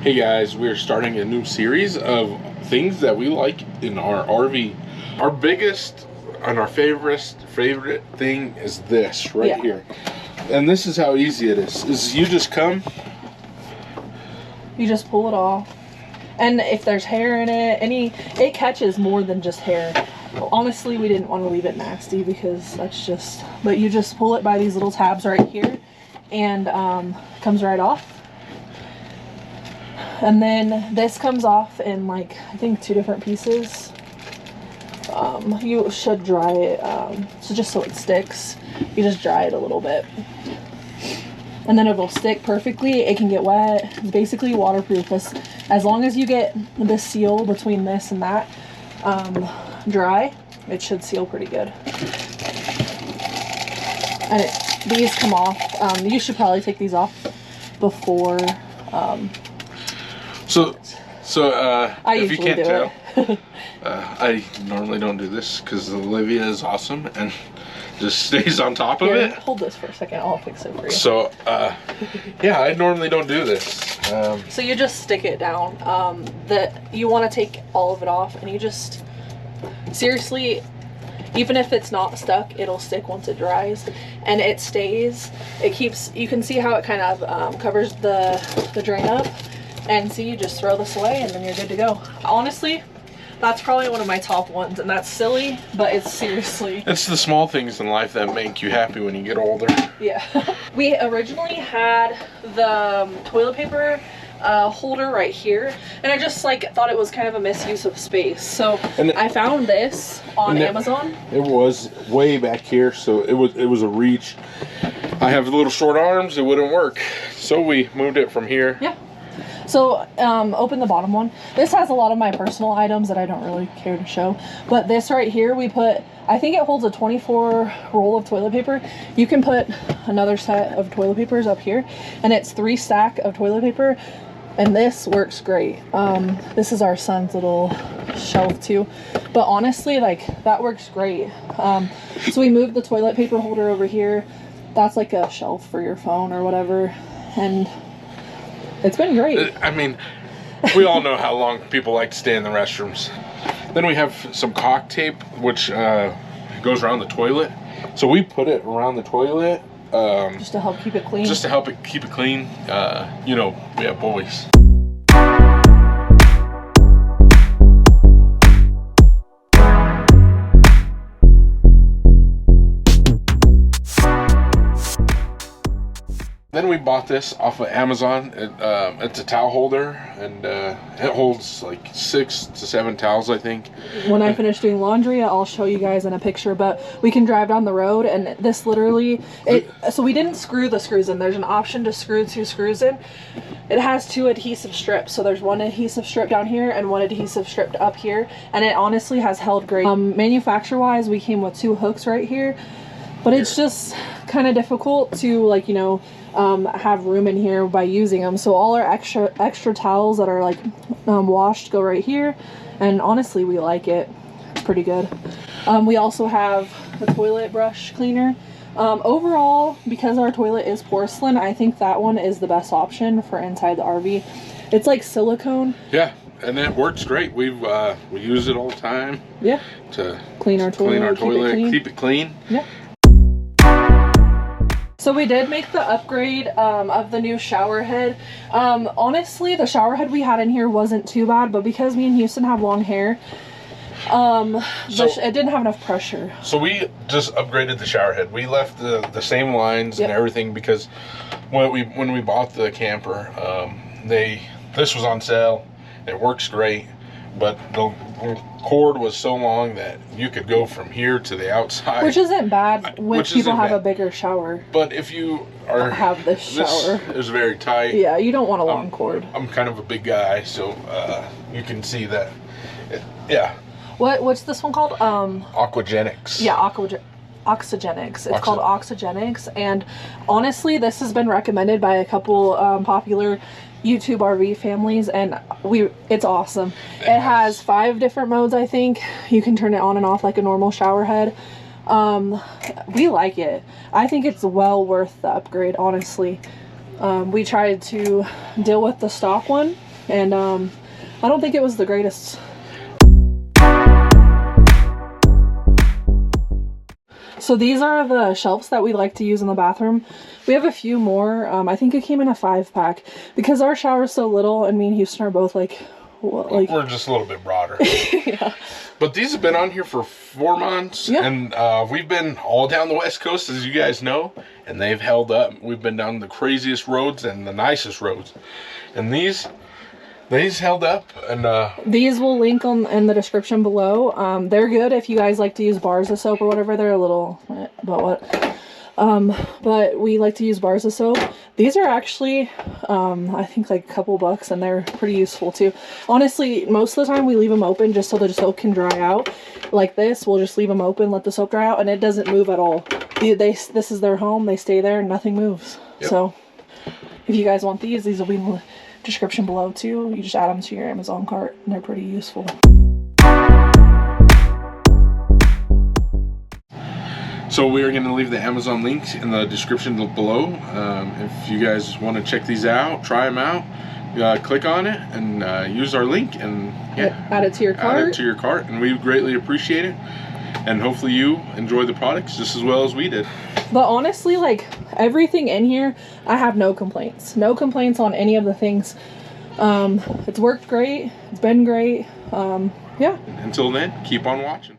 Hey guys, we're starting a new series of things that we like in our RV. Our biggest and our favorite thing is this right here. And this is how easy it is you just come. You just pull it off. And if there's hair in it, it catches more than just hair. Honestly, we didn't want to leave it nasty because that's just, but you just pull it by these little tabs right here and comes right off. And then this comes off in like, I think 2 different pieces. You should dry it, so just so it sticks, you just dry it a little bit. And then it will stick perfectly. It can get wet. It's basically waterproof. As long as you get the seal between this and that dry, it should seal pretty good. And these come off. You should probably take these off before. If you can't tell, I normally don't do this because Olivia is awesome and just stays on top of it. Hold this for a second, I'll fix it for you. So, yeah, I normally don't do this. So you just stick it down. You want to take all of it off, and you just, seriously, even if it's not stuck, it'll stick once it dries, and it stays. It keeps, you can see how it kind of covers the drain up, and see, you just throw this away, and then you're good to go. Honestly, that's probably one of my top ones, and that's silly, but it's seriously. It's the small things in life that make you happy when you get older. Yeah. We originally had the toilet paper holder right here, and I just like thought it was kind of a misuse of space. So I found this on Amazon. It was way back here, so it was a reach. I have little short arms, it wouldn't work. So we moved it from here. Yeah. So, open the bottom one. This has a lot of my personal items that I don't really care to show. But this right here, we put, I think it holds a 24 roll of toilet paper. You can put another set of toilet papers up here. And it's 3 stack of toilet paper. And this works great. This is our son's little shelf too. But honestly, like, that works great. So we moved the toilet paper holder over here. That's like a shelf for your phone or whatever. And it's been great. I mean, we all know how long people like to stay in the restrooms. Then we have some caulk tape, which goes around the toilet. So we put it around the toilet. Just to help keep it clean. Just to help it keep it clean. You know, we have boys. Then we bought this off of Amazon. It's a towel holder, and it holds like 6 to 7 towels, I think. When I finish doing laundry, I'll show you guys in a picture, but we can drive down the road, and this literally, so we didn't screw the screws in. There's an option to screw 2 screws in. It has 2 adhesive strips, so there's 1 adhesive strip down here and 1 adhesive strip up here, and it honestly has held great. Manufacturer-wise, we came with 2 hooks right here, but it's just kind of difficult to, like, you know, have room in here by using them. So all our extra towels that are like washed go right here, and honestly we like it. It's pretty good. We also have a toilet brush cleaner. Overall, because our toilet is porcelain, I think that one is the best option for inside the RV. It's like silicone. Yeah, and it works great. We use it all the time. Yeah. To clean our toilet, keep it clean. Yeah. So we did make the upgrade of the new shower head. Honestly, the shower head we had in here wasn't too bad, but because me and Houston have long hair, it didn't have enough pressure. So we just upgraded the shower head. We left the same lines and everything because when we bought the camper, this was on sale. It works great, but the cord was so long that you could go from here to the outside, which isn't bad when people have a bigger shower. But if you have this shower, it's very tight. Yeah, you don't want a long cord. I'm kind of a big guy, so you can see that. Yeah. What's this one called? Oxygenics. Yeah, Oxygenics. It's called Oxygenics, and honestly, this has been recommended by a couple popular YouTube RV families, and it's awesome. It has 5 different modes, I think. You can turn it on and off like a normal shower head. We like it. I think it's well worth the upgrade, honestly. We tried to deal with the stock one, and I don't think it was the greatest. So these are the shelves that we like to use in the bathroom. We have a few more. I think it came in a 5-pack because our shower is so little, and me and Houston are both like we're just a little bit broader. Yeah. But these have been on here for 4 months, yeah. And we've been all down the West Coast, as you guys know, and they've held up. We've been down the craziest roads and the nicest roads, and these held up. And these will link in the description below. They're good if you guys like to use bars of soap or whatever. They're a little, but we like to use bars of soap. These are actually, I think like a couple bucks, and they're pretty useful too. Honestly, most of the time we leave them open just so the soap can dry out. Like this, we'll just leave them open, let the soap dry out, and it doesn't move at all. This is their home. They stay there, and nothing moves. Yep. So if you guys want these will be in the description below too. You just add them to your Amazon cart, and they're pretty useful. So we are going to leave the Amazon links in the description below. If you guys want to check these out, try them out, click on it and use our link, and add it to your cart. Add it to your cart, and we greatly appreciate it. And hopefully you enjoy the products just as well as we did. But honestly, like everything in here, I have no complaints. No complaints on any of the things. It's worked great. It's been great. Yeah. Until then, keep on watching.